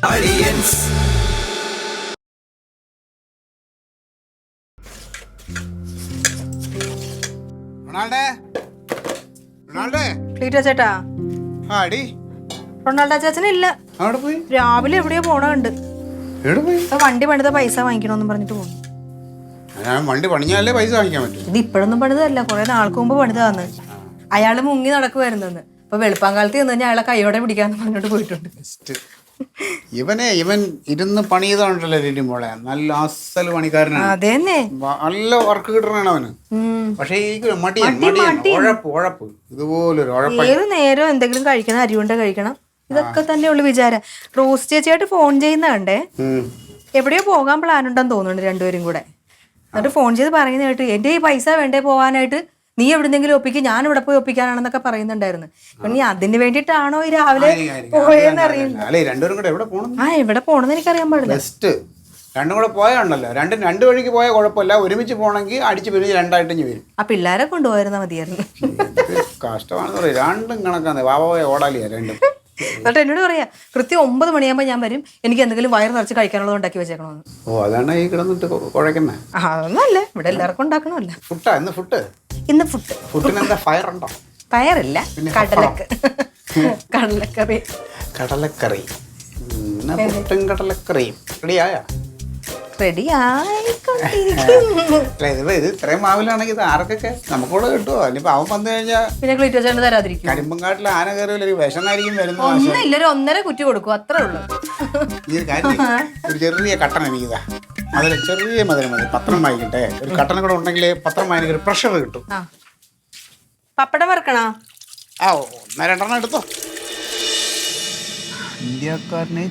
Audience. ക്ലീറ്റോ ചേട്ടാ, Ronaldo ചാച്ചനില്ല. രാവിലെ എവിടെയോ പോണുണ്ട്. വണ്ടി പണിത പൈസ വാങ്ങിക്കണോന്നും പറഞ്ഞിട്ട് പോകും. വണ്ടി പണിഞ്ഞാലേ പൈസ വാങ്ങിക്കാൻ പറ്റും. ഇത് ഇപ്പോഴൊന്നും പണിതല്ല, കുറെ നാൾക്ക് മുമ്പ് പണിതാന്ന്. അയാള് മുങ്ങി നടക്കുവായിരുന്നെന്ന്. ഇപ്പൊ വെളുപ്പാങ്കാലത്ത് ചെന്ന് കഴിഞ്ഞാൽ അയാളെ കൈയോടെ പിടിക്കാന്ന് പറഞ്ഞിട്ട് പോയിട്ടുണ്ട്. ഇവൻ ഇരുന്ന് പണി ചെയ്തോണ്ടല്ലോ മോളെ, നല്ല അസൽ പണിക്കാരനാണ്. അതേന്നെ, നല്ല വർക്ക് കിട്ടണാണ് അവന്. പക്ഷേ ഉഴപ്പ് ഇതുപോലൊരു ഉഴപ്പ്. ഏത് നേരം എന്തെങ്കിലും കഴിക്കണം, അരി കൊണ്ട് കഴിക്കണം, ഇതൊക്കെ തന്നെ ഉള്ളു വിചാരം. റോസ് ചേച്ചിയായിട്ട് ഫോൺ ചെയ്യുന്ന കണ്ടേ, എവിടെയോ പോകാൻ പ്ലാൻ ഉണ്ടെന്ന് തോന്നുന്നുണ്ട് രണ്ടുപേരും കൂടെ. എന്നിട്ട് ഫോൺ ചെയ്ത് പറയുന്ന കേട്ട് എന്റെ ഈ പൈസ വേണ്ടേ പോവാനായിട്ട്, നീ എവിടെന്നെങ്കിലും ഒപ്പിക്കും, ഞാൻ ഇവിടെ പോയി ഒപ്പിക്കാനാണെന്നൊക്കെ പറയുന്നുണ്ടായിരുന്നു. നീ അതിന് വേണ്ടിട്ടാണോ ഈ രാവിലെ പോയെന്ന് അറിയില്ല. എവിടെ പോണെന്ന് എനിക്കറിയാൻ പാടില്ല. രണ്ടും കൂടെ പോയാണല്ലോ, രണ്ട് വഴിക്ക് പോയാൽ കുഴപ്പമില്ല. ഒരുമിച്ച് പോകണമെങ്കിൽ അടിച്ച് പിരിഞ്ഞ് രണ്ടായിട്ട് വരും. ആ പിള്ളേരെ കൊണ്ടുപോയിരുന്നാ മതിയായിരുന്നു. കഷ്ടമാണെന്ന് പറയാം, രണ്ടും കണക്കാന്ന്. വാവയെ ഓടാലിയാ രണ്ടും. എന്നിട്ട് എന്നോട് പറയാ കൃത്യം 9 മണിയാകുമ്പോൾ ഞാൻ വരും, എനിക്ക് എന്തെങ്കിലും വയറ് നിറച്ച് കഴിക്കാനുള്ളത് ഉണ്ടാക്കി വെച്ചേക്കണമെന്ന്. ഓ, അതാണ് ഈ കിടന്നിട്ട് കുഴക്കുന്നേ. അതൊന്നല്ല, ഇവിടെ എല്ലാവർക്കും ഉണ്ടാക്കണമല്ല. ഇന്ന് ഫുഡിനെന്താ ഫയർ ഉണ്ടോ? പയറില്ല, കടലക്കറി. കടലക്കറിയും റെഡിയായ? റെഡി ഇത് ഇത്രയും മാവിലാണെങ്കിൽ ഇത് ആർക്കൊക്കെ നമുക്കൂടെ കിട്ടുമോ? ഇനിയിപ്പോ അവൻ വന്നു കഴിഞ്ഞാൽ പിന്നെ ക്ലീറ്റോ ചേട്ടൻ തരാതിരിക്കും. കരിമ്പങ്കാട്ടിൽ ആന കയറി വിഷമായിരിക്കും വരുന്നത്. ഒന്നുമില്ല, ഒരു 1.5 കുറ്റി കൊടുക്കും, അത്രേ ഉള്ളൂ. ഒരു ചെറിയ കട്ടൻ എനിക്കിതാ, അതിൽ ചെറിയ മതി പത്രം വായിക്കട്ടെ. ഒരു കട്ടനും കൂടെ ഉണ്ടെങ്കിൽ പത്രം വായനക്ക് ഒരു പ്രഷർ കിട്ടും. പപ്പടം വറക്കണോ? ആ, 1-2 എടുത്തോ. ഇന്ത്യക്കാരനെ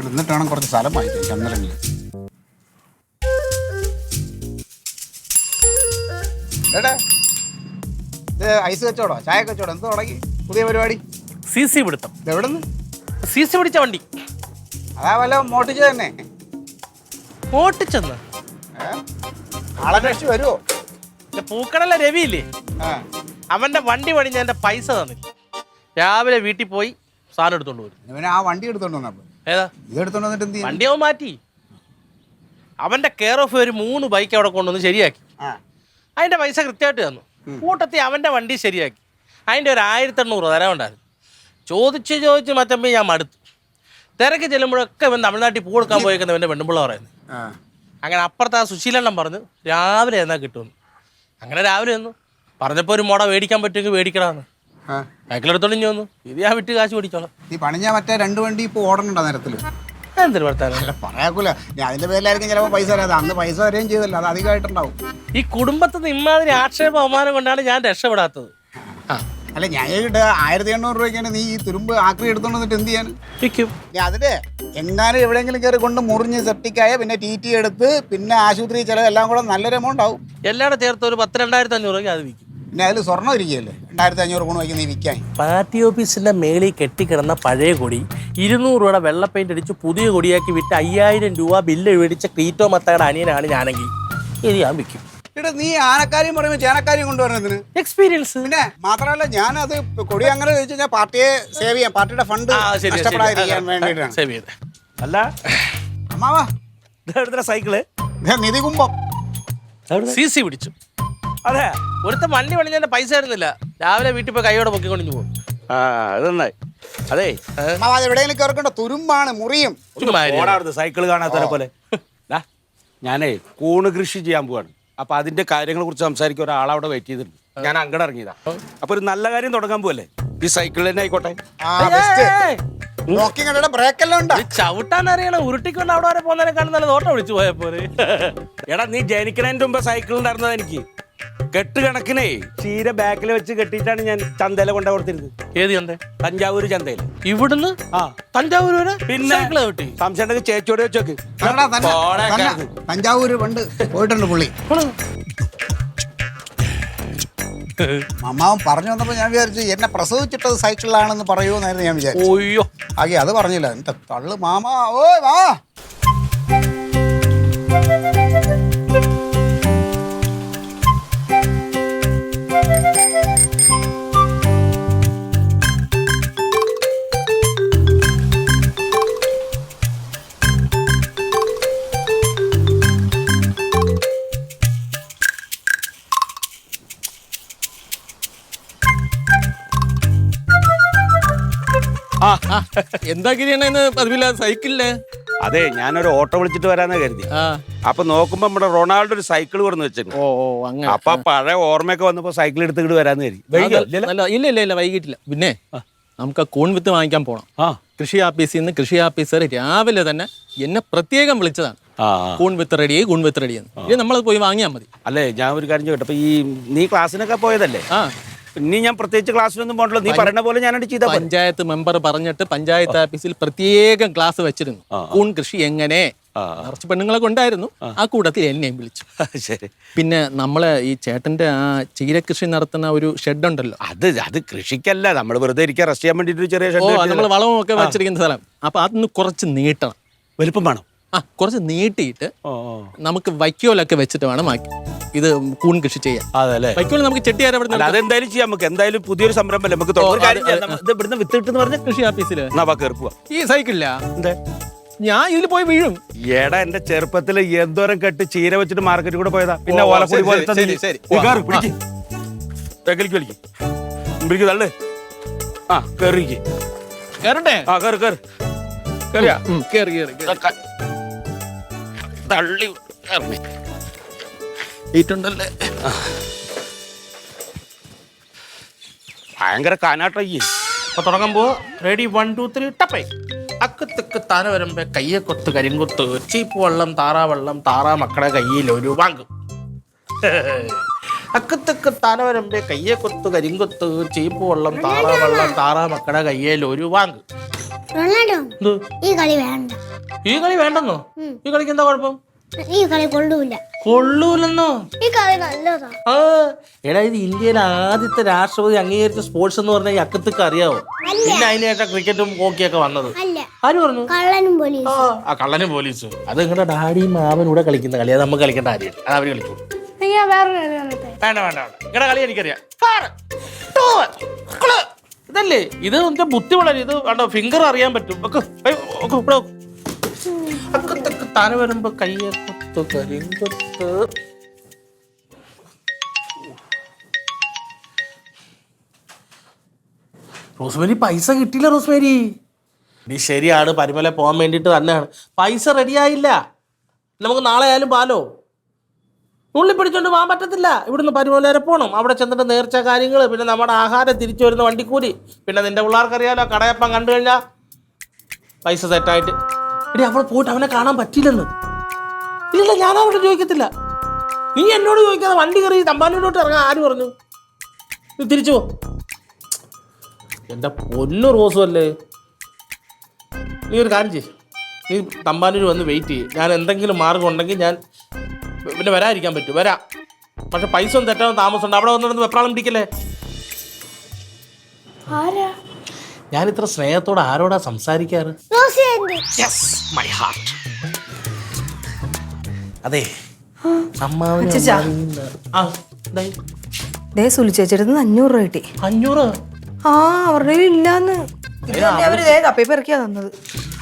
എന്നിട്ട് വേണം കുറച്ച് സ്ഥലം വാങ്ങിക്കാം. ചന്ദ്രനിൽ ഇത് ഐസ് കച്ചവടോ ചായ കച്ചവടോ എന്ത് തുടങ്ങി? പുതിയ പരിപാടി? CC പിടുത്തം. എവിടെന്ന്? CC പിടിച്ച വണ്ടി. അതാ വല്ല മോട്ടിച്ച് തന്നെ? മോട്ടിച്ചെന്ന് ആളെ രക്ഷ വരുമോ? പൂക്കടല രവിയില്ലേ, അവന്റെ വണ്ടി പണിഞ്ഞ എന്റെ പൈസ തന്നില്ല. രാവിലെ വീട്ടിൽ പോയി സാധനം എടുത്തോണ്ട് വരും. ആ വണ്ടി എടുത്തോണ്ട് വന്നപ്പോ ഏതാ ഇതെടുത്തോണ്ട് വന്നിട്ട് എന്ത്? വണ്ടി അവൻ മാറ്റി. അവന്റെ കെയർ ഓഫ് ഒരു 3 ബൈക്ക് അവിടെ കൊണ്ടുവന്ന് ശരിയാക്കി. അതിന്റെ പൈസ കൃത്യമായിട്ട് തന്നു. കൂട്ടത്തിൽ അവന്റെ വണ്ടി ശരിയാക്കി. അതിന്റെ ഒരു 1800 തരാനുണ്ടായിരുന്നു. ചോദിച്ച് മറ്റമ്പോ ഞാൻ മടുത്തു. തിരക്ക് ചെല്ലുമ്പോഴൊക്കെ ഇവൻ തമിഴ്നാട്ടിൽ പൂ കൊടുക്കാൻ പോയേക്കുന്ന ഇവന്റെ പെണ്ണുമ്പിള്ള പറയുന്നത്. അങ്ങനെ അപ്പുറത്ത് ആ സുശീലെണ്ണം പറഞ്ഞു രാവിലെ എന്നാ കിട്ടുമെന്ന്. അങ്ങനെ രാവിലെ വന്നു പറഞ്ഞപ്പോൾ ഒരു മുട മേടിക്കാൻ പറ്റുമെങ്കിൽ മേടിക്കണമെന്ന്. സൈക്കിളെടുത്തോണ്ട് ഇനി വന്നു. ഇത് ഞാൻ വിട്ട് കാശ് മേടിച്ചോളാം. ഈ പണിഞ്ഞ മറ്റേ 2 വണ്ടി ഇപ്പൊ ഓടണുണ്ടോ നേരത്തില്? എന്തൊരു വർത്താനം പറയാക്കൂല. അതിന്റെ പേരിലായിരിക്കും ചിലപ്പോൾ പൈസ തരാതെ. അന്ന് പൈസ തരുകയും ചെയ്തല്ലോ, അത് അധികമായിട്ടുണ്ടാവും. ഈ കുടുംബത്തിൽ നിന്ന് ഇമാതിരി ആക്ഷേപ അവമാനം കൊണ്ടാണ് ഞാൻ രക്ഷപ്പെടാത്തത്. അല്ല, ഞാൻ 1800 രൂപയ്ക്കാണ് നീ ഈ തുരുമ്പ് ആക്രി എടുത്തോണ്ട് വന്നിട്ട് എന്ത് ചെയ്യാൻ? അതില് എങ്ങാനും എവിടെയെങ്കിലും കയറി കൊണ്ട് മുറിഞ്ഞ് സെപ്റ്റിക്കായ പിന്നെ TT എടുത്ത് പിന്നെ ആശുപത്രി ചിലവ് എല്ലാം കൂടെ നല്ലൊരു എമൗണ്ട് ആവും. എല്ലാവരും ചേർത്ത് ഒരു 10,000-2,500 രൂപയ്ക്ക് അത് വിൽക്കും. പിന്നെ അതിൽ സ്വർണ്ണം ഇരിക്കുകയല്ലേ, 2500 ഗുണം വയ്ക്കുന്ന നീ വിൽക്കാൻ. പാർട്ടി ഓഫീസിന്റെ മേളിൽ കെട്ടിക്കിടന്ന പഴയ കൊടി 200 രൂപയുടെ വെള്ള പെയിന്റ് അടിച്ച് പുതിയ കൊടിയാക്കി വിറ്റ് 5000 രൂപ ബില്ല് മേടിച്ച ക്ലീറ്റോ മത്തയുടെ അനിയനാണ് ഞാനെങ്കിൽ ഇത് ഞാൻ വിൽക്കും. നീ ആനക്കാര്യം പറയുമ്പോൾ ചേനക്കാര്യം കൊണ്ടുവരുന്നതിന് എക്സ്പീരിയൻസ്. പിന്നെ മാത്രമല്ല, ഞാനത് കൊടി അങ്ങനെ ചോദിച്ചു കഴിഞ്ഞാൽ പാർട്ടിയെ സേവ് ചെയ്യാം, പാർട്ടിയുടെ ഫണ്ട് നഷ്ടപ്പെടാതിരിക്കാൻ വേണ്ടിയിട്ടാണ്. അല്ല അമ്മാവാ, സൈക്കിള് നിധി കുംഭം CC പിടിച്ചു. അതെ, ഒരുത്ത വണ്ടി പണിഞ്ഞ പൈസ തരുന്നില്ല. രാവിലെ വീട്ടിൽ പോയി കൈയോടെ പൊക്കിക്കൊണ്ടിഞ്ഞു പോകും. അത് നന്നായി. അതെ, എവിടെയെങ്കിലും കേൾക്കണ്ട, തുരുമ്പാണ്, മുറിയും. സൈക്കിള് കാണാത്ത പോലെ. ഞാനേ കൂണ് കൃഷി ചെയ്യാൻ പോവാണ്. അപ്പൊ അതിന്റെ കാര്യങ്ങളെ കുറിച്ച് സംസാരിക്കാൻ ഒരാളവിടെ വെയിറ്റ് ചെയ്തിട്ടുണ്ട്. ഞാൻ അങ്ങോട്ട് ഇറങ്ങിയതാ. അപ്പൊ ഒരു നല്ല കാര്യം തുടങ്ങാൻ പോവല്ലേ, ഈ സൈക്കിൾ തന്നെ ആയിക്കോട്ടെ. ചവിട്ടാൻ അറിയണ ഉരുട്ടിക്കൊണ്ട് അവിടെ വരെ പോകുന്നതിനെക്കാളും നല്ല തോട്ടം വിളിച്ചു പോയപ്പോ. എടാ, നീ ജനിക്കുന്നതിന്റെ മുമ്പ് സൈക്കിൾ ഉണ്ടായിരുന്നത് എനിക്ക്. കെട്ടുകണക്കിനെ ചീര ബാക്കിൽ വെച്ച് കെട്ടിയിട്ടാണ് ഞാൻ ചന്തയില കൊണ്ട കൊടുത്തിരുന്നത്. ഏത് ചന്ത? തഞ്ചാവൂര് ചന്തയിൽ. ഇവിടുന്ന് തഞ്ചാവൂർ വരെ? പിന്നെ സംശയം ഉണ്ടെങ്കിൽ ചേച്ചിയോട് വെച്ചോക്ക്. തഞ്ചാവൂര് പണ്ട് പോയിട്ടുണ്ട് പുള്ളി. അമ്മാവൻ പറഞ്ഞു വന്നപ്പോ ഞാൻ വിചാരിച്ചു എന്നെ പ്രസവിച്ചിട്ടത് സൈക്കിളിലാണെന്ന് പറയൂന്നായിരുന്നു ഞാൻ വിചാരിച്ചു. ഓയ്യോ, ആകെ അത് പറഞ്ഞില്ല. എന്റെ തള്ളു മാമാ, ഓ വാ. എന്താ ഗിരിയണ്ണ പതിവില്ല സൈക്കിളില്? അതെ, ഞാനൊരു ഓട്ടോ വിളിച്ചിട്ട് വരാന്നാ കരുതി. അപ്പൊ നോക്കുമ്പോ നമ്മുടെ റൊണാൾഡോ ഒരു സൈക്കിൾ കൊടുന്ന് വെച്ചിരുന്നു. അങ്ങനെ. അപ്പൊ പഴയ ഓർമ്മയൊക്കെ വന്നപ്പോ സൈക്കിൾ എടുത്തിട്ട് വരാന്ന് കരുതി. ഇല്ല വൈകിട്ടില്ല. പിന്നെ നമുക്ക് ആ കൂൺ വിത്ത് വാങ്ങിക്കാൻ പോണം. കൃഷി ഓഫീസിൽ നിന്ന് കൃഷി ഓഫീസർ രാവിലെ തന്നെ എന്നെ പ്രത്യേകം വിളിച്ചതാണ്. കൂൺ വിത്ത് റെഡിയായി, കൂൺ വിത്ത് റെഡിയെന്ന്. ഇനി നമ്മളത് പോയി വാങ്ങിയാൽ മതി. അല്ലേ, ഞാൻ ഒരു കാര്യം ചോദിക്കട്ടെ, അപ്പൊ ഈ നീ ക്ലാസ്സിനൊക്കെ പോയതല്ലേ? ഇനി ഞാൻ പ്രത്യേകിച്ച് ക്ലാസ്സിലൊന്നും പോകണ്ടല്ലോ, നീ പറയുന്ന പോലെ ഞാനത് ചെയ്ത പഞ്ചായത്ത് മെമ്പർ പറഞ്ഞിട്ട് പഞ്ചായത്ത് ഓഫീസിൽ പ്രത്യേകം ക്ലാസ് വെച്ചിരുന്നു. കൂൺ കൃഷി എങ്ങനെ, കുറച്ച് പെണ്ണുങ്ങളൊക്കെ ഉണ്ടായിരുന്നു, ആ കൂട്ടത്തിൽ എന്നെയും വിളിച്ചു. ശരി. പിന്നെ നമ്മളെ ഈ ചേട്ടന്റെ ആ ചീരകൃഷി നടത്തുന്ന ഒരു ഷെഡ് ഉണ്ടല്ലോ, അത് കൃഷിക്കല്ല, നമ്മൾ വെറുതെ ഇരിക്കാൻ റെസ്റ്റ് ചെയ്യാൻ വേണ്ടിട്ട് ചെറിയ ഷെഡ്. നമ്മൾ വളവും ഒക്കെ വെച്ചിരിക്കുന്ന സ്ഥലം. അപ്പൊ അതൊന്ന് കുറച്ച് നീട്ടണം. വലുപ്പം വേണം. കുറച്ച് നീട്ടിയിട്ട് നമുക്ക് വൈക്കോലൊക്കെ വെച്ചിട്ട് വേണം ഇത് കൂൺ കൃഷി ചെയ്യാം. അതല്ലേ, വൈക്കോൽ നമുക്ക് ചെട്ടിയാരെ അതെന്തായാലും ചെയ്യാം. നമുക്ക് എന്തായാലും പുതിയൊരു സംരംഭം നമുക്ക് ഇവിടുന്ന് വിത്ത് കിട്ടുന്ന പറഞ്ഞ കൃഷി ഓഫീസില് കയറുക. ഈ സൈക്കിളില്ല, എന്താ ഞാൻ ഇതിൽ പോയി വീഴും. ഏടാ, എന്റെ ചെറുപ്പത്തിൽ എന്തോരം കെട്ട് ചീര വെച്ചിട്ട് മാർക്കറ്റിൽ കൂടെ പോയതാ. പിന്നെ ഓലക്കൂടി പോലെ തള്ളു. കേറിക്ക്. കേറട്ടെ? കേറി കേറി കേറി കേറി തള്ളി വീട്ടുണ്ടല്ലേ. ഭയങ്കര കാനാട്ടയ്യേ. അപ്പൊ തുടങ്ങാൻ പോവാ. റെഡി, 1 2 3 ടപ്പേ. അക്കത്തൊക്കെ താന വരുമ്പോ കയ്യെ കൊത്ത് കരിങ്കൊത്ത്, ചീപ്പ് വെള്ളം താറാവെള്ളം, താറാ മക്കളുടെ കയ്യിൽ ഒരു വാങ്ങും. അക്കത്തൊക്കെ താന വരുമ്പോ കയ്യെ കൊത്ത് കരിങ്കൊത്ത്, ചീപ്പ് വെള്ളം താറാവെള്ളം, താറാ മക്കളുടെ കയ്യിൽ ഒരു വാങ്ങും. ഈ കളി വേണ്ട. ഈ കളി വേണ്ടെന്നോ? ഈ കളിക്ക് എന്താ കുഴപ്പം? ഈ കളി കൊള്ളൂല. കൊള്ളൂലെന്നോ? ഈ കളി നല്ലതാ. എടാ, ഇത് ഇന്ത്യയിലെ ആദ്യത്തെ രാഷ്ട്രപതി അംഗീകരിച്ച സ്പോർട്സ് എന്ന് പറഞ്ഞാൽ ഈ അക്കത്തൊക്കെ അറിയാവോ? പിന്നെ അതിനേറ്റ ക്രിക്കറ്റും ഹോക്കിയൊക്കെ വന്നത്. ആര് പറഞ്ഞു? കള്ളനും പോലീസ്. കള്ളനും പോലീസ് അത് നിങ്ങളുടെ ഡാഡിയും മാമനും കൂടെ കളിക്കുന്ന കളി. അത് നമുക്ക് കളിക്കേണ്ട കാര്യം. അത് അവര് കളിക്കും. വേണ്ട വേണ്ട വേണ്ട, നിങ്ങളുടെ കളി എനിക്കറിയാം. ഇതല്ലേ ഇത്? എന്റെ ബുദ്ധി വളരെ ഇത് വേണ്ട, ഫിംഗർ അറിയാൻ പറ്റും. അക്കത്തൊക്കെ താന വരുമ്പോ കയ്യെ കൊത്ത് കരിങ്കൊത്ത്. റോസ്മേരി, പൈസ കിട്ടിയില്ല റോസ്മേരി. നീ ശരിയാണ്, പരിമല പോകാൻ വേണ്ടിയിട്ട് തന്നെയാണ്. പൈസ റെഡിയായില്ല. നമുക്ക് നാളെ ആയാലും പാലോ ഉള്ളി പിടിച്ചോണ്ട് പോകാൻ പറ്റത്തില്ല. ഇവിടുന്ന് പരിമല വരെ പോകണം. അവിടെ ചെന്നിട്ട് നേർച്ച കാര്യങ്ങൾ, പിന്നെ നമ്മുടെ ആഹാരം, തിരിച്ചു വരുന്ന വണ്ടിക്കൂലി, പിന്നെ നിന്റെ പിള്ളേർക്കറിയാലോ കടയപ്പം കണ്ടു കഴിഞ്ഞാൽ പൈസ സെറ്റായിട്ട്. എടി, അവിടെ പോയിട്ട് അവനെ കാണാൻ പറ്റില്ലെന്ന്. ഇല്ല, ഞാൻ അവിടെ ചോദിക്കത്തില്ല. നീ എന്നോട് ചോദിക്കാതെ വണ്ടി കയറി തമ്പാനൂരോട്ട് ഇറങ്ങാൻ ആര് പറഞ്ഞു? നീ തിരിച്ചു പോ. എൻ്റെ പൊന്നു റോസും അല്ലേ, നീ ഒരു കാര്യം ചെയ്യ്, നീ തമ്പാനൂർ വന്ന് വെയിറ്റ് ചെയ്യും. ഞാൻ എന്തെങ്കിലും മാർഗം ഉണ്ടെങ്കിൽ ഞാൻ പിന്നെ വരാതിരിക്കാൻ പറ്റും, വരാം. പക്ഷെ പൈസ ഒന്നും തെറ്റാൻ താമസമുണ്ട്. അവിടെ വന്നിരുന്ന് വെപ്രാളം പിടിക്കല്ലേ. ഞാൻ ഇത്ര സ്നേഹത്തോടെ ആരോടാ സംസാരിക്കാറ്? My heart. അതെ, സുലു ചേച്ചിയുടെ 500 രൂപ കിട്ടി. 500? അവരുടെ ഇല്ലാന്ന് തപ്പിപ്പെറക്കിയാ തന്നത്.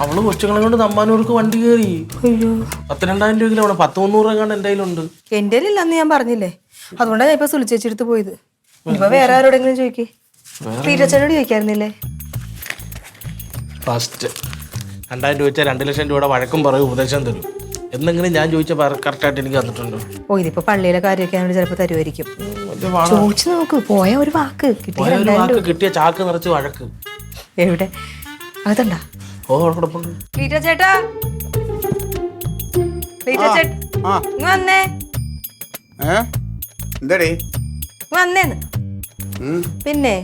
അവള് കൊച്ചുങ്ങളെ കൊണ്ട് തമ്പാനൂർക്ക് വണ്ടി കയറി. 12,000 രൂപ. 10-300 രൂപ കണ്ട് എൻ്റെ കയ്യിലുണ്ട്. എൻ്റെ ഇല്ലാന്ന് ഞാൻ പറഞ്ഞില്ലേ, അതുകൊണ്ടാണ് ഞാൻ ഇപ്പൊ സുലു ചേച്ചി എടുത്ത് പോയത്. ഇപ്പൊ വേറെ ആരോടെങ്കിലും ചോദിക്കേ, പീരച്ചനോട് ചോദിക്കായിരുന്നില്ലേ? ഫസ്റ്റ് 2,000 രൂപ വെച്ചാൽ 2 ലക്ഷം രൂപയുടെ വഴക്കും പറയും, ഉപദേശം തരും. എന്തെങ്കിലും ഞാൻ ചോദിച്ച കറക്റ്റായിട്ട് എനിക്ക് തന്നിട്ടുണ്ടോ? ഇതിപ്പോ പള്ളിയിലെ കാര്യമൊക്കെ ചിലപ്പോ തരുമായിരിക്കും. ചോദിച്ചു നോക്ക്. പോയ ഒരു വാക്ക് കിട്ടിയ ചാക്ക് നിറച്ച് വഴക്ക്. എവിടെ? അകത്തണ്ടാ? ചേട്ടാ, വന്നേ വന്നേന്ന്. പിന്നെ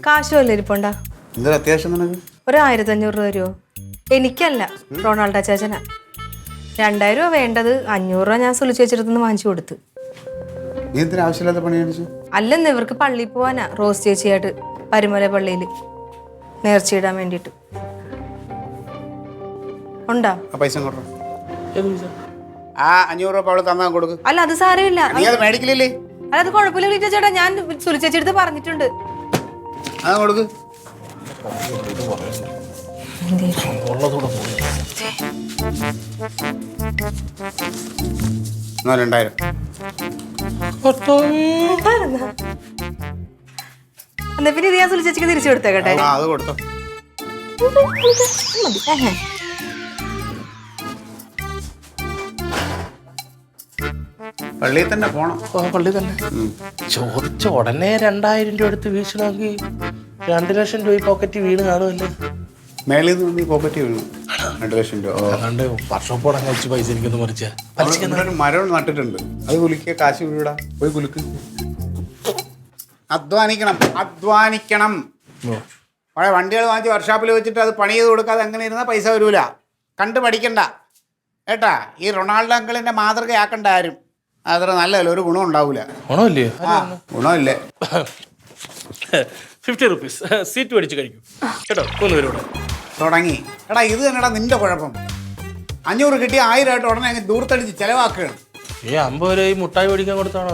കാശ് വല്ല ഇരിപ്പുണ്ടാ? അത്യാവശ്യം ഒരു 1500 രൂപ തരുമോ? എനിക്കല്ല, റൊണാൾഡോ ചാച്ചനാ. 2000 രൂപ വേണ്ടത്. 500 രൂപ ഞാൻ സുലു ചേച്ചിടത്തുനിന്ന് വാങ്ങിച്ചു കൊടുത്ത്. ആവശ്യമില്ലാത്ത പണി അല്ലെന്ന്, ഇവർക്ക് പള്ളിയിൽ പോവാനാ, റോസ് ചേച്ചിയായിട്ട് പരുമല പള്ളിയിൽ നേർച്ചയിടാൻ വേണ്ടിട്ട്. ഉണ്ടാ പൈസ? 500 രൂപ അവള് തന്നാ കൊടുക്കും. അല്ല, അത് സാരമില്ല. മേടിക്കില്ലേ? അല്ല, അത് കുഴപ്പമില്ല ചേട്ടാ. ഞാൻ സുലു ചേച്ചിയെടുത്ത് പറഞ്ഞിട്ടുണ്ട്. കൊടുക്ക്. 2000. എന്നാ പിന്നെ ഇത് ഞാൻ സുലു ചേച്ചിക്ക് തിരിച്ചു കൊടുത്തേക്കട്ടെ. അത് കൊടുത്തോ. മതി. പള്ളിയിൽ തന്നെ പോണം. പള്ളി തന്നെ ചോദിച്ച ഉടനെ 2000 രൂപ എടുത്ത് വീശണമെങ്കിൽ 2 ലക്ഷം രൂപ പോക്കറ്റ് വീണ് കാണുമല്ലേ? മേളിൽ നിന്ന് നീ പോക്കറ്റ് വീണു 2 ലക്ഷം രൂപ. അല്ലാണ്ട് വർഷോപ്പ് ഉടനെ വെച്ച് പൈസ എനിക്കൊന്ന് മറിച്ച ഒരു മരം നട്ടിട്ടുണ്ട്, അത് കുലിക്കുക, കാശ് വീടാ, പോയി കുലുക്ക്. അധ്വാനിക്കണം, അധ്വാനിക്കണം. പഴയ വണ്ടികൾ വാങ്ങിച്ച് വർക്ക്ഷോപ്പിൽ വെച്ചിട്ട് അത് പണി ചെയ്ത് കൊടുക്കാതെ അങ്ങനെ ഇരുന്നാൽ പൈസ വരൂല. കണ്ട് പഠിക്കണ്ട കേട്ടാ. ഈ റൊണാൾഡോ അങ്കിളിന്റെ മാതൃകയാക്കണ്ട ആരും. അത്ര നല്ലതല്ല, ഒരു ഗുണം ഉണ്ടാവൂല. ഗുണമില്ലേ? ഗുണമില്ലേ? 50 റുപ്പീസ് സീറ്റ് മേടിച്ച് കഴിക്കും കേട്ടോ. 3 പേരോട് തുടങ്ങി. എടാ ഇത് തന്നെടാ നിന്റെ കുഴപ്പം. 500 കിട്ടിയ 1000 ആയിട്ട് ഉടനെ അങ്ങ് ദൂരത്തടിച്ച് ചെലവാക്കുകയാണ്. 50 രൂപ ഈ മുട്ടായി മേടിക്കാൻ കൊടുത്താണോ?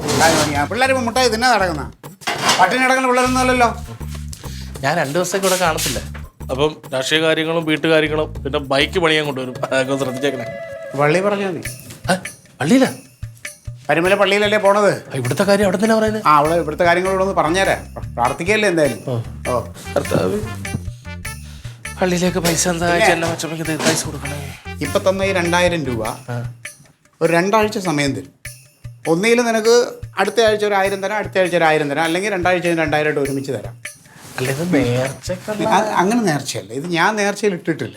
പിള്ളേർ ഇപ്പം മുട്ടായി തിന്നാ നടക്കുന്ന പട്ടിണി കിടക്കുന്ന പിള്ളേരൊന്നും അല്ലല്ലോ. ഞാൻ 2 ദിവസത്തേക്ക് ഇവിടെ കാണത്തില്ല. അപ്പം രാഷ്ട്രീയ കാര്യങ്ങളും വീട്ടുകാര്യങ്ങളും പിന്നെ ബൈക്ക് പണിയാൻ കൊണ്ടുവരും. അതൊക്കെ ശ്രദ്ധിച്ചേക്കണേ. പള്ളി പറഞ്ഞാൽ മതി. പള്ളിയിലാ? പരിമല പള്ളിയിലല്ലേ പോണത്? ഇവിടുത്തെ കാര്യം അവിടെ തന്നെ പറയുന്നത്. അവിടെ ഇവിടുത്തെ കാര്യങ്ങളോടൊന്ന് പറഞ്ഞേരാ. പ്രാർത്ഥിക്കല്ലേ എന്തായാലും. കർത്താവ് പള്ളിയിലേക്ക് പൈസ എന്താ പൈസ കൊടുക്കണേ. ഇപ്പൊ തന്ന ഈ 2000 രൂപ ഒരു 2 ആഴ്ച സമയം തരും. ഒന്നുകിൽ നിനക്ക് അടുത്ത ആഴ്ച ഒരു 1000 തരാം, അടുത്ത ആഴ്ച ഒരു 1000 തരാം, അല്ലെങ്കിൽ 2 ആഴ്ച 2000 ആയിട്ട് ഒരുമിച്ച് തരാം. അങ്ങനെ നേർച്ചയല്ല ഇത്. ഞാൻ നേർച്ചയിൽ ഇട്ടിട്ടില്ല.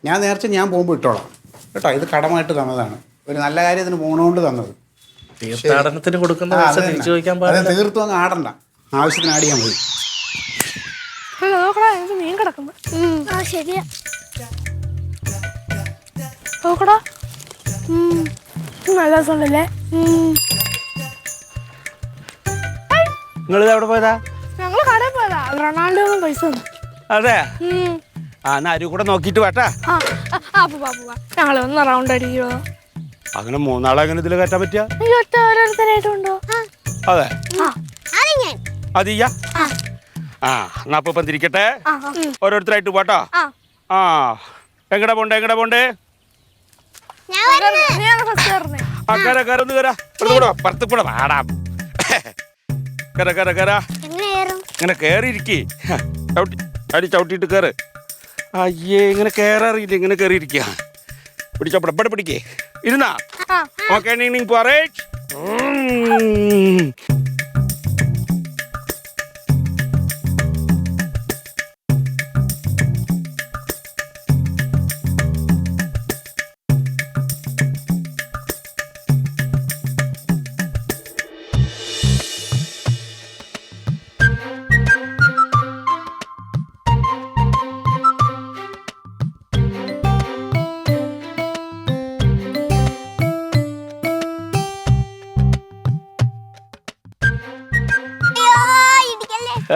ഞാൻ പോകുമ്പോൾ ഇട്ടോളാം കേട്ടോ. ഇത് കടമായിട്ട് തന്നതാണ്, ഒരു നല്ല കാര്യത്തിന് പോണോണ്ട് തന്നത്. തീർത്ഥാടനത്തിന് കൊടുക്കുന്ന പൈസ തിരിച്ചു ചോദിക്കാൻ പാടില്ല. തീർത്തും അങ്ങ് ആടണ്ട, ആവശ്യത്തിന് ആടിയാൻ പോയി. മീൻ കിടക്കുന്നു. ശരിയാ. നോക്കടാ, നല്ല രസമുണ്ടല്ലേ. നിങ്ങളിത് എവിടെ പോയതാ? ഞങ്ങള് കടയിൽ പോയതാ. റൊണാൾഡോ ഒന്നും പൈസ തന്നു. അതെ. ആ എന്നാ അരി കൂടെ നോക്കിയിട്ട് വേട്ടാ. ഞങ്ങള് ഒന്ന് റൗണ്ട് അടിക്കോ. അങ്ങനെ 3 ആളെ അങ്ങനെ ഇതിൽ കയറ്റാൻ പറ്റിയ? ഒറ്റ ഓരോരുത്തരായിട്ടുണ്ടോ? അതെ. ഞാൻ അതിയ്യ. ആ എന്നാ അപ്പം തിരിക്കട്ടെ, ഓരോരുത്തരായിട്ട് പോട്ടോ. ആ എങ്ങടെ പോണ്ടേ? ആ കരന്ന് കയറാ. പുറത്ത് കൂടെ പാടാം. കര ഇങ്ങനെ കയറിയിരിക്കേ. ചവിട്ടിയിട്ട് കയറ്. അയ്യേ ഇങ്ങനെ കയറിയില്ല, ഇങ്ങനെ കയറിയിരിക്കുക. പിടിച്ചോപ്പടെ ഇവിടെ പിടിക്കേ. ഇരുന്നാ ഓക്കെ. പോറേ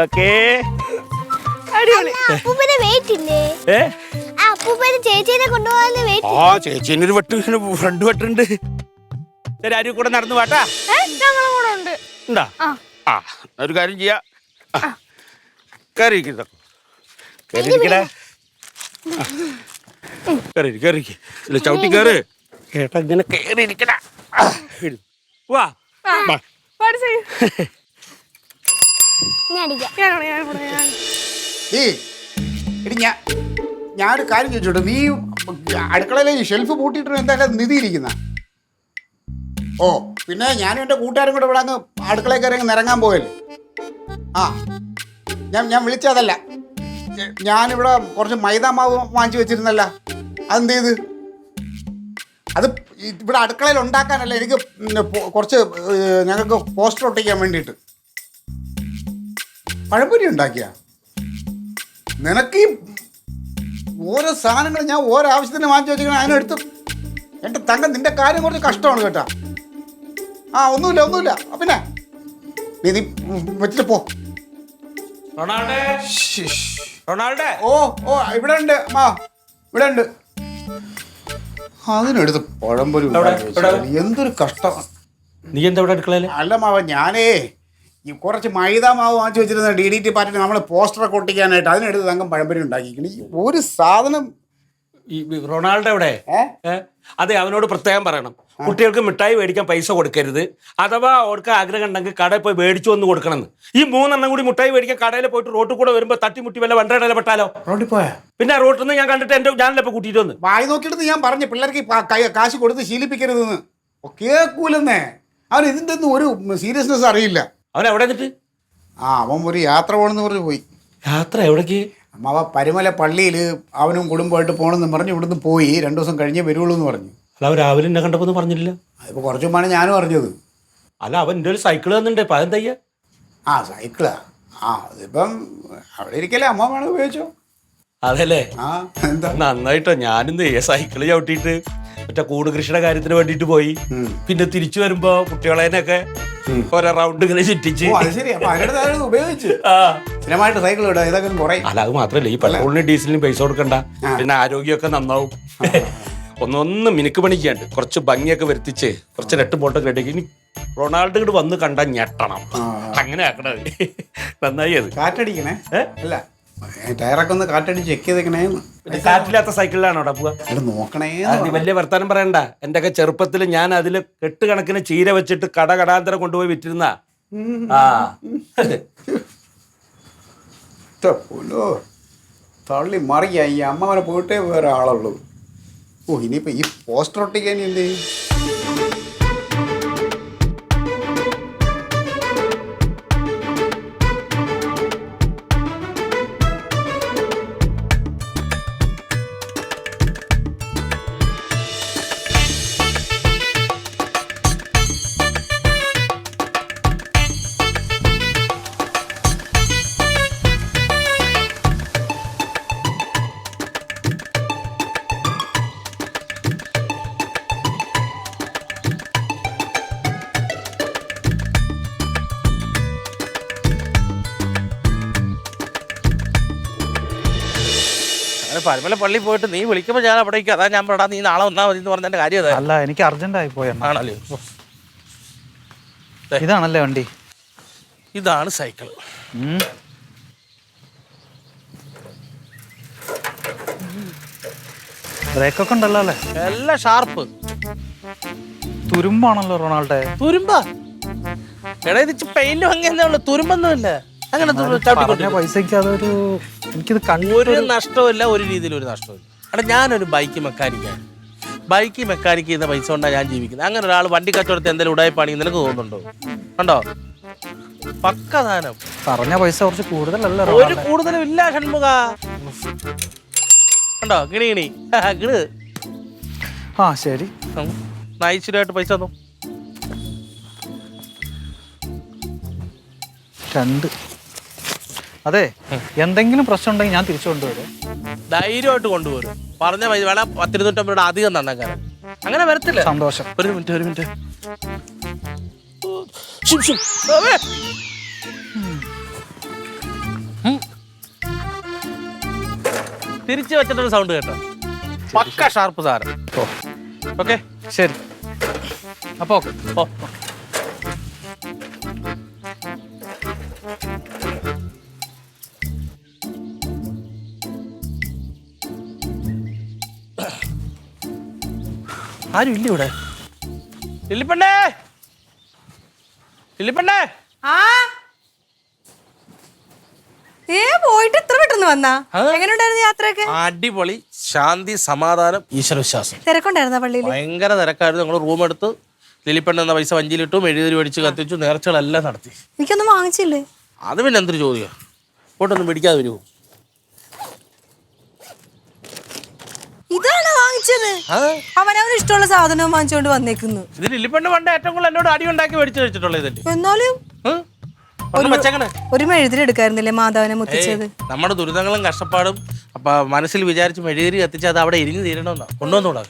ഓക്കേ. അപ്പൂപ്പനെ വെയിറ്റ് ഇല്ലേ? അപ്പൂപ്പനെ ചേച്ചീനെ കൊണ്ടുപോകാൻ വെയിറ്റ്. ആ ചേച്ചീൻ്റെ ഒരു വെട്ട്, 2 വെട്ടുണ്ട്. ശരി, അരി കൂടെ നടന്നു വാട്ടാ. ഞങ്ങളും കൂടെ ഉണ്ട്. ഉണ്ടാ? ആ ഒരു കാര്യം ചെയ്യാ. കയറിയിരിക്കടാ. ചവിട്ടി കയറ് കേട്ടാ. ഇങ്ങനെ കയറിയിരിക്കടാ. വാ ഞാനൊരു കാര്യം ചോദിച്ചോട്ടെ. നീ അടുക്കളയിലെ ഈ ഷെൽഫ് പൂട്ടിയിട്ട് എന്തായാലും നിധിയിരിക്കുന്ന? ഓ പിന്നെ ഞാനും എൻ്റെ കൂട്ടുകാരും കൂടെ ഇവിടെ അങ്ങ് അടുക്കളയിൽ കയറി അങ്ങ് നിരങ്ങാൻ പോയല്ലേ. ആ ഞാൻ വിളിച്ചതല്ല. ഞാനിവിടെ കുറച്ച് മൈദാ മാവ് വാങ്ങിച്ചു വെച്ചിരുന്നല്ല, അതെന്ത് ചെയ്ത്? അത് ഇവിടെ അടുക്കളയിൽ ഉണ്ടാക്കാനല്ല, എനിക്ക് കുറച്ച് ഞങ്ങൾക്ക് പോസ്റ്റർ ഒട്ടിക്കാൻ വേണ്ടിയിട്ട് പഴംപൊരി ഉണ്ടാക്കിയ. നിനക്ക് ഈ ഓരോ സാധനങ്ങൾ ഞാൻ ഓരോ ആവശ്യത്തിന് വാങ്ങിച്ചു വെച്ചിരിക്കണം, അതിനെടുത്ത്. എൻ്റെ തങ്കം നിന്റെ കാര്യം കുറച്ച് കഷ്ടമാണ് കേട്ടാ. ആ ഒന്നുമില്ല. പിന്നെ നീ വെച്ചിട്ട് പോ. ഓ ഇവിടെ ഉണ്ട് അമ്മാ, ഇവിടെ ഉണ്ട്. അതിനെടുത്ത് പഴംപൊരി എന്തൊരു കഷ്ടമാണ്. നീ എന്താ ഇവിടെ അടുക്കളയിൽ? അല്ല മാവ, ഞാനേ ഈ കുറച്ച് മൈദാ മാവ് വാങ്ങിച്ചു വെച്ചിരുന്ന DDT പാർട്ടിന് നമ്മൾ പോസ്റ്ററൊക്കെ ഒട്ടിക്കാനായിട്ട്, അതിനെടുത്ത് തങ്കം പഴംപൊരി ഉണ്ടാക്കിയിരിക്കണം. ഈ ഒരു സാധനം ഈ റൊണാൾഡോ എവിടെ? അതെ, അവനോട് പ്രത്യേകം പറയണം, കുട്ടികൾക്ക് മിഠായി മേടിക്കാൻ പൈസ കൊടുക്കരുത്, അഥവാ അവർക്ക് ആഗ്രഹം ഉണ്ടെങ്കിൽ കടയിൽ പോയി മേടിച്ചു വന്ന് കൊടുക്കണമെന്ന്. ഈ 3 എണ്ണം കൂടി മിഠായി മേടിക്കാൻ കടയിൽ പോയിട്ട് റോട്ടിൽ കൂടെ വരുമ്പോൾ തട്ടിമുട്ടി വല്ല വണ്ടടയിലെ പെട്ടാലോ? റോഡിൽ പോയാ പിന്നെ റോട്ടിൽ നിന്ന് ഞാൻ കണ്ടിട്ട് ഞാനല്ലേ ഇപ്പൊ കൂട്ടിയിട്ട് വന്ന്. വായി നോക്കിയിട്ട് ഞാൻ പറഞ്ഞു പിള്ളേർക്ക് കാശ് കൊടുത്ത് ശീലിപ്പിക്കരുതെന്ന്. കേൾക്കൂലെന്നേ. അവൻ ഇതിൻ്റെ ഒന്നും ഒരു സീരിയസ്നെസ് അറിയില്ല. അവൻ എവിടെ നിന്നിട്ട്? അവൻ ഒരു യാത്ര പോകണമെന്ന് പറഞ്ഞ് പോയി. യാത്ര എവിടേക്ക്? അമ്മാവ പരുമല പള്ളിയിൽ അവനും കുടുംബമായിട്ട് പോകണമെന്ന് പറഞ്ഞ് ഇവിടുന്ന് പോയി 2 ദിവസം കഴിഞ്ഞേ വരുള്ളൂ എന്ന് പറഞ്ഞു. അല്ല, അവൻ രാവിലെ എന്നെ കണ്ടപ്പോൾ പറഞ്ഞില്ല. അതിപ്പോൾ കുറച്ച് മുമ്പാണ് ഞാനും അറിഞ്ഞത്. അല്ല, അവൻ എൻ്റെ ഒരു സൈക്കിൾ തന്നിട്ടുണ്ട്. ഇപ്പം അതെന്തയ്യ? സൈക്കിളാ. അതിപ്പം അവിടെ ഇരിക്കല്ലേ, അമ്മ വേണം ഉപയോഗിച്ചോ. അതല്ലേ? എന്താ നന്നായിട്ടോ. ഞാനിന്ന് സൈക്കിള് ചവിട്ടിയിട്ട് മറ്റേ കൂട് കൃഷിയുടെ കാര്യത്തിന് വേണ്ടിയിട്ട് പോയി. പിന്നെ തിരിച്ചു വരുമ്പോ കുട്ടികളെയൊക്കെ ഓരോ റൗണ്ട് ഇങ്ങനെ ചുറ്റിച്ച്. അത് ശരി. അപ്പൊ അതിനടുത്ത് ഉപയോഗിച്ച് സ്ഥിരമായിട്ട് സൈക്കിൾ ഇടാം, ഇതൊക്കെ കുറയും. അല്ല, അത് മാത്രല്ല, ഈ പെട്രോളിനും ഡീസലിനും പൈസ കൊടുക്കണ്ട, പിന്നെ ആരോഗ്യമൊക്കെ നന്നാവും. ഒന്നൊന്ന് മിനുക്ക് പണിക്കാണ്ട് കുറച്ച് ഭംഗിയൊക്കെ വരുത്തിച്ച് കുറച്ച് 2 ബോട്ടൊക്കെ റെഡിയാക്കി. ഇനി റൊണാൾഡോ ഇങ്ങോട്ട് വന്ന് കണ്ടാൽ ഞെട്ടണം. അങ്ങനെ ആക്കണത്. നന്നായി. അത് കാറ്റടിക്കണേ. അല്ല, ടയറൊക്കെ ഒന്ന് കാറ്റടിച്ച് ചെക്ക് ചെയ്തേക്കണേ. കാറ്റില്ലാത്ത സൈക്കിളിലാണ് അവിടെ പോവാ. നോക്കണേ. വലിയ വർത്താനം പറയണ്ട. എൻ്റെ ഒക്കെ ചെറുപ്പത്തിൽ ഞാൻ അതിൽ 8 കണക്കിന് ചീര വെച്ചിട്ട് കടാന്തരം കൊണ്ടുപോയി വിറ്റിരുന്ന. തള്ളി മറിയ ഈ അമ്മവനെ പോയിട്ടേ വേറെ ആളുള്ളൂ. ഇനിയിപ്പോ ഈ പോസ്റ്റർ ഒട്ടിക്കാൻ എന്ത്? പരുമല പള്ളി പോയിട്ട് നീ വിളിക്കുമ്പോൾ ഞാൻ അവിടേക്ക്, അതാ ഞാൻ പറയാ നീ നാളെ വന്നാൽ മതി എന്ന് പറഞ്ഞ കാര്യം. അല്ല, എനിക്ക് അർജന്റായി പോയ. ആണല്ലോ. ഇതാണല്ലേ വണ്ടി? ഇതാണ് സൈക്കിൾ. ബ്രേക്കൊക്കെ ഉണ്ടല്ലോ അല്ലേ? എല്ലാം ഷാർപ്പ്. തുരുമ്പാണല്ലോ റൊണാൾഡോ. തുരുമ്പ എടാ, ഇത് പെയിന്റ് ഭംഗിയെന്നേ ഉള്ളു, തുരുമ്പൊന്നുമില്ല. അങ്ങനെ പൈസക്ക് അതൊരു എനിക്കിത് ഒരു നഷ്ടമില്ല, ഒരു രീതിയിൽ ഒരു നഷ്ടമില്ല. എടാ, ഞാനൊരു ബൈക്ക് മെക്കാനിക്കാണ്. ബൈക്ക് മെക്കാനിക്ക് ചെയ്യുന്ന പൈസ കൊണ്ടാണ് ഞാൻ ജീവിക്കുന്നത്. അങ്ങനെ ഒരാൾ വണ്ടി കച്ചവടത്തിൽ എന്തെങ്കിലും ഉടായ്പാണി നിനക്ക് തോന്നുന്നുണ്ടോ? കണ്ടോ, പക്കദാനം. പറഞ്ഞ പൈസ കുറച്ച് കൂടുതലല്ല. ഒരു കൂടുതലും ഇല്ല ഷൺമുഖ. കണ്ടോ, ഗിണി ഗിണി ഗിണ്. ശരി, നൈശ്വര്യമായിട്ട് പൈസ തന്നു. 2. അതെ, എന്തെങ്കിലും പ്രശ്നം ഉണ്ടെങ്കിൽ ഞാൻ തിരിച്ചു കൊണ്ടുവരും. ധൈര്യമായിട്ട് കൊണ്ടുവരും. പറഞ്ഞ പൈസ വേണം 10-250 രൂപ അധികം തന്നേക്കാൻ. അങ്ങനെ വരത്തില്ല. സന്തോഷം. ഒരു മിനിറ്റ്. തിരിച്ചു വെച്ചിട്ടൊരു സൗണ്ട് കേട്ടോ. പക്ക ഷാർപ്പ് സാരം. ഓക്കെ, ശരി. അപ്പൊ ഓക്കെ. ആരും ഇല്ല ഇവിടെ. ലില്ലിപ്പണ്ണേ, ലില്ലിപ്പണ്ണേ. പോയിട്ട് ഇത്ര പെട്ടെന്ന് വന്നാ? എങ്ങനെയുണ്ടായിരുന്നു യാത്രയൊക്കെ? അടിപൊളി. ശാന്തി, സമാധാനം, ഈശ്വരവിശ്വാസം. തിരക്കുണ്ടായിരുന്ന പള്ളിയിൽ? ഭയങ്കര തിരക്കായിരുന്നു. ഞങ്ങൾ റൂം എടുത്ത് ലില്ലിപ്പണ്ണ എന്ന പൈസ വഞ്ചിയിലിട്ടു, മെഴുകുതിരി മേടിച്ച് കത്തിച്ചു, നേർച്ചകളെല്ലാം നടത്തി. എനിക്കൊന്നും വാങ്ങിച്ചില്ലേ? അത് പിന്നെ എന്തൊരു ചോദ്യം. പോട്ടൊന്നും പിടിക്കാതെ വരുമോ? ഇതാണ് വാങ്ങിച്ചത്? അവനവന് ഇഷ്ടമുള്ള സാധനവും വാങ്ങിച്ചോണ്ട് വന്നേക്കുന്നു. ഇത് ലില്ലിപ്പണ്ണ പണ്ട് ഏറ്റവും കൂടുതൽ എന്നോട് അടി ഉണ്ടാക്കി മേടിച്ചു വെച്ചിട്ടുള്ളത് ഇതല്ലേ. എന്നാലും ഒരു മെഴുതിരി എടുക്കായിരുന്നില്ലേ മാധവനെ മുത്തിച്ചത്? നമ്മുടെ ദുരിതങ്ങളും കഷ്ടപ്പാടും അപ്പൊ മനസ്സിൽ വിചാരിച്ച് മെഴുതിരി കത്തിച്ച് അത് അവിടെ ഇരിഞ്ഞു തീരണമെന്നാ കൊണ്ടുവന്നൂടാ.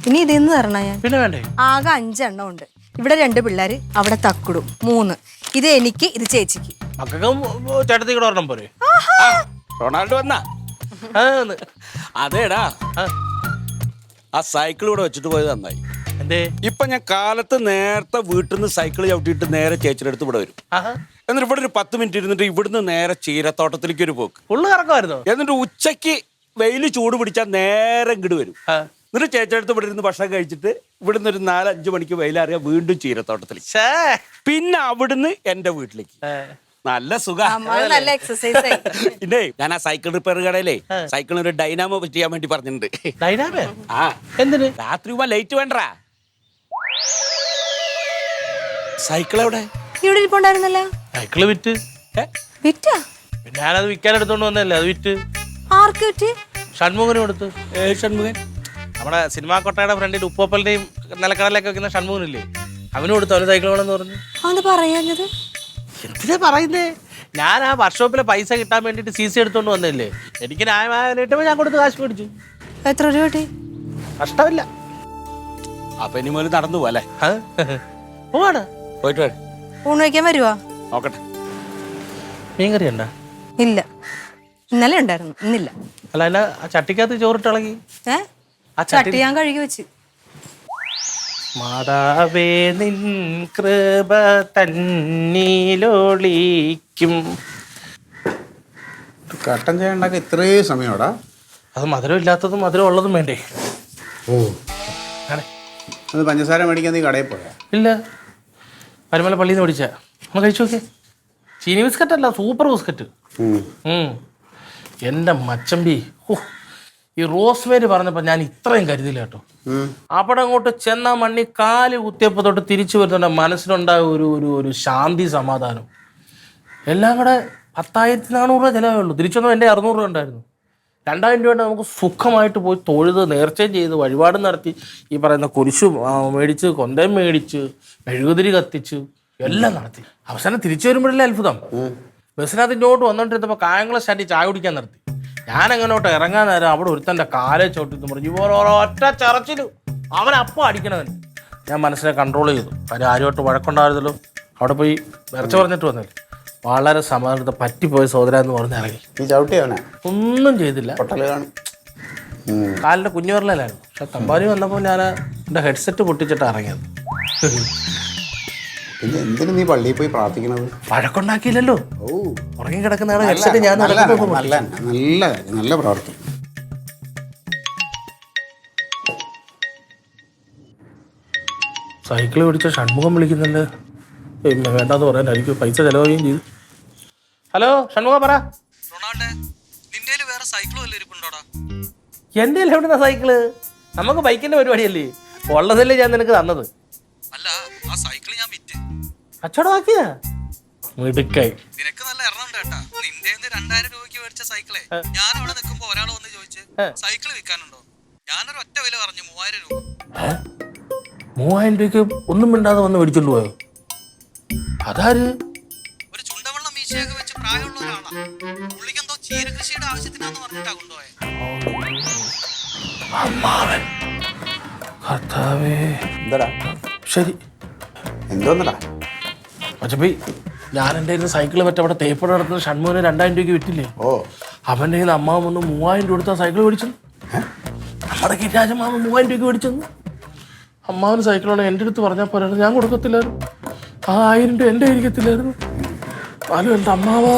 ഇനി ഇതിന്ന് തരണ ഞാൻ. പിന്നെ വേണ്ടേ? ആകെ 5 എണ്ണം ഉണ്ട്. ഇവിടെ 2 പിള്ളേര്, അവിടെ തക്കുടും 3. ഇത് എനിക്ക്, ഇത് ചേച്ചിക്ക്. മക്കൾക്കും ചേട്ടത്തി കൂടെ ഒരെണ്ണം പോരെ? റൊണാൾഡോ വന്നാ? അതേടാ, ആ സൈക്കിൾ ഇവിടെ വെച്ചിട്ട് പോയത് നന്നായി. എന്തേ? ഇപ്പൊ ഞാൻ കാലത്ത് നേരത്തെ വീട്ടിൽ നിന്ന് സൈക്കിൾ ചവിട്ടിയിട്ട് നേരെ ചേച്ചിയുടെ അടുത്ത് ഇവിടെ വരും. എന്നിട്ട് ഇവിടെ ഒരു 10 മിനിറ്റ് ഇരുന്നിട്ട് ഇവിടുന്ന് നേരെ ചീരത്തോട്ടത്തിലേക്ക് ഒരു പോക്ക്. ഫുള്ള് കറക്കമായിരുന്നു. എന്നിട്ട് ഉച്ചയ്ക്ക് വെയിൽ ചൂട് പിടിച്ചാൽ നേരെ ഇങ്ങോട്ട് വരും. എന്നിട്ട് ചേച്ചിയടുത്ത് ഇവിടെ ഇരുന്ന് ഭക്ഷണം കഴിച്ചിട്ട് ഇവിടുന്ന് ഒരു 4-5 മണിക്ക് വെയിലറിയാം വീണ്ടും ചീരത്തോട്ടത്തിൽ. പിന്നെ അവിടുന്ന് എന്റെ വീട്ടിലേക്ക്. നല്ല സുഖം. നല്ല എക്സസൈസ് ആയി. പിന്നെ ഞാൻ ആ സൈക്കിൾ റിപ്പയർ കടയിലേ സൈക്കിളിന് ഒരു ഡൈനാമോ ചെയ്യാൻ വേണ്ടി പറഞ്ഞിട്ടുണ്ട്. ഡൈനാമേ? ആ എന്തിന്? രാത്രി ലൈറ്റ് വേണ്ട. സൈക്കിൾ എവിടെ? ഇവിടെ ഇരിപ്പുണ്ടായിരുന്നല്ലോ. സൈക്കിള് വിറ്റ്. വിറ്റാ? പിന്നെ ഞാനത് വിൽക്കാൻ എടുത്തോണ്ട് വന്നല്ലേ, അത് വിറ്റ്. ആർക്ക് വിറ്റ്? ഷൺമുഖന് കൊടുത്ത്. ഷൺമുഖൻ നമ്മുടെ സിനിമാ കൊട്ടയുടെ ഫ്രണ്ടിൽ ഉപ്പോപ്പലിന്റെയും നിലക്കടലൊക്കെ വെക്കുന്ന ഷൺമുഖനില്ലേ, അവന് കൊടുത്തു. അവന് സൈക്കിൾ വേണമെന്ന് പറഞ്ഞു. അതെന്താ പറയാഞ്ഞത്? എന്തിനാ പറയുന്നേ? ഞാൻ ആ വർക്ക്ഷോപ്പിലെ പൈസ കിട്ടാൻ വേണ്ടിട്ട് CC എടുത്തോണ്ട് വന്നില്ലേ, എനിക്ക് ന്യായമായ കിട്ടുമ്പോൾ ഞാൻ കൊടുത്ത് കാശ് മേടിച്ചു. എത്ര രൂപ കിട്ടി? കഷ്ടമില്ല. അപ്പൊ ഇനി മുതൽ നടന്നു പോവാല്ലേ? പോവാണ്. പോയിട്ട് വരെ ഊണ് വയ്ക്കാൻ വരുവാ? നോക്കട്ടെ. മീൻകറി ഉണ്ടോ? ഇല്ല, ഇന്നലെ ഉണ്ടായിരുന്നു, ഇന്നില്ല. അല്ല അല്ല, ആ ചട്ടിക്കകത്ത് ചോറിട്ടിളകി. ആ ചട്ടി ഞാൻ കഴുകി വെച്ച്. മാതാവേ നിൻ കൃപ തന്നിലൊളിക്കും. കട്ടൻ ചായ ഉണ്ടാക്കാൻ ഇത്രയും സമയമാടാ? അത് മധുരം ഇല്ലാത്തതും മധുരം ഉള്ളതും വേണ്ടേ? ഓ, അത് പഞ്ചസാര മേടിക്കാൻ നീ കടയിൽ പോയാ? ഇല്ല, പരുമല പള്ളിയിൽ നിന്ന് മേടിച്ച. ഒന്ന് കഴിച്ചു നോക്കേ. ചീനി ബിസ്ക്കറ്റ് അല്ല, സൂപ്പർ ബിസ്ക്കറ്റ്. എൻ്റെ മച്ചമ്പി, ഈ റോസ്മേരി പറഞ്ഞപ്പോൾ ഞാൻ ഇത്രയും കരുതില്ല കേട്ടോ. അവിടെ അങ്ങോട്ട് ചെന്ന മണ്ണി കാല് കുത്തിയപ്പോൾ തൊട്ട് തിരിച്ചു വരുന്നുണ്ട് മനസ്സിലുണ്ടായ ഒരു ശാന്തി, സമാധാനം. എല്ലാം കൂടെ 10,400 രൂപ ചിലവേ ഉള്ളൂ. തിരിച്ചൊന്നും എൻ്റെ 600 രൂപ ഉണ്ടായിരുന്നു. 2,000 രൂപ നമുക്ക് സുഖമായിട്ട് പോയി തൊഴുത് നേർച്ചയും ചെയ്ത് വഴിപാട് നടത്തി ഈ പറയുന്ന കുരിശു മേടിച്ച്, കൊന്തയും മേടിച്ച്, മെഴുകുതിരി കത്തിച്ച് എല്ലാം നടത്തി. അവസാനം തിരിച്ചു വരുമ്പോഴല്ലേ അത്ഭുതം. ബസ്സിനകത്ത് ഇങ്ങോട്ട് വന്നോണ്ടിരുന്നപ്പോൾ കായംകുളം സ്റ്റാൻഡിൽ ചായ കുടിക്കാൻ നിർത്തി. ഞാൻ എങ്ങനോട്ട് ഇറങ്ങാൻ നേരം അവിടെ ഒരുത്തൻ്റെ കാലെ ചോട്ടിന്ന് പറഞ്ഞു ഇതുപോലെ ഒറ്റ ചറച്ചിലും അവൻ അപ്പം അടിക്കണവന്. ഞാൻ മനസ്സിനെ കൺട്രോൾ ചെയ്തു. കാര്യം ആരുമായിട്ട് വഴക്കുണ്ടായിരുന്നല്ലോ. അവിടെ പോയി നിറച്ച് പറഞ്ഞിട്ട് വന്നില്ല. വളരെ സമാധാനത്തെ പറ്റിപ്പോയ സോദര എന്ന് പറഞ്ഞ് ഇറങ്ങി. ചവിട്ടിയവനാ? ഒന്നും ചെയ്തില്ല. പൊട്ടല് കാണും. കാലിൻ്റെ കുഞ്ഞുവരലായിരുന്നു. പക്ഷെ തമ്പാനി വന്നപ്പോൾ ഞാൻ എൻ്റെ ഹെഡ്സെറ്റ് പൊട്ടിച്ചിട്ട് ഇറങ്ങിയത്. പിന്നെ എന്തിനു നീ പള്ളിയിൽ പോയി പ്രാർത്ഥിക്കണത്? വഴക്കുണ്ടാക്കിയില്ലല്ലോ. ഓ, ഉറങ്ങി കിടക്കുന്ന ഹെഡ്സെറ്റ് ഞാൻ നല്ല നല്ല പ്രവർത്തി. സൈക്കിൾ പിടിച്ച ഷൺമുഖം വിളിക്കുന്നുണ്ട്. പിന്നെ വേണ്ടാന്ന് പറയാൻ എനിക്ക് പൈസ ചെലവുകയും ചെയ്തു. ഹലോ ഷൺമുഖ, പറ. എൻ്റെ എവിടുന്ന സൈക്കിള്? നമുക്ക് ബൈക്കിന്റെ പരിപാടിയല്ലേ, ഉള്ളതല്ലേ ഞാൻ നിനക്ക് തന്നത്. കച്ചവടമാക്കിയാ മിടുക്കായി. നിനക്ക് നല്ല എണ്ണം ഉണ്ട് കേട്ടാ. നിന്റെ 2000 രൂപയ്ക്ക് മേടിച്ച സൈക്കിളെ ഞാൻ അവിടെ നിൽക്കുമ്പോ ഒരാൾ വന്ന് ചോദിച്ച് സൈക്കിൾ വിൽക്കാനുണ്ടോ? ഞാനൊരു ഒറ്റ വില പറഞ്ഞു 3000 രൂപ. 3000 രൂപയ്ക്ക് ഒന്നും മിണ്ടാതെ വന്ന് മേടിച്ചോണ്ട് പോയോ? അതാര്? ഒരു ചുണ്ടവെള്ളം മീശയൊക്കെ വെച്ച് പ്രായമുള്ള ഒരാളാ. പുള്ളിക്കെന്തോ ചീരകൃഷിയുടെ ആവശ്യത്തിനാന്ന് പറഞ്ഞിട്ടാ കൊണ്ടുപോയെ. അമ്മാവൻ. കർത്താവേ. എന്താടാ? ശരി, എന്തോന്നടാ? പക്ഷേ ഞാൻ എൻ്റെ ഇരുന്ന് സൈക്കിൾ മറ്റവിടെ തേപ്പട നടത്തുന്ന ഷൺമുഖന് 2000 രൂപയ്ക്ക് വിറ്റില്ലേ? ഓ, അവൻ്റെ കയ്യിൽ നിന്ന് അമ്മാവൻ വന്ന് 3000 രൂപ കൊടുത്താൽ സൈക്കിൾ മേടിച്ചു. നമ്മുടെ കിരാജമാവൻ 3000 രൂപയ്ക്ക് മേടിച്ചെന്ന്. അമ്മാവന് സൈക്കിളാണ് എൻ്റെ അടുത്ത് പറഞ്ഞാൽ പോരായിരുന്നു, ഞാൻ കൊടുക്കത്തില്ലായിരുന്നു. ആ 1000 രൂപ എൻ്റെ ഇരിക്കത്തില്ലായിരുന്നു. എന്നാലും എൻ്റെ അമ്മാവാ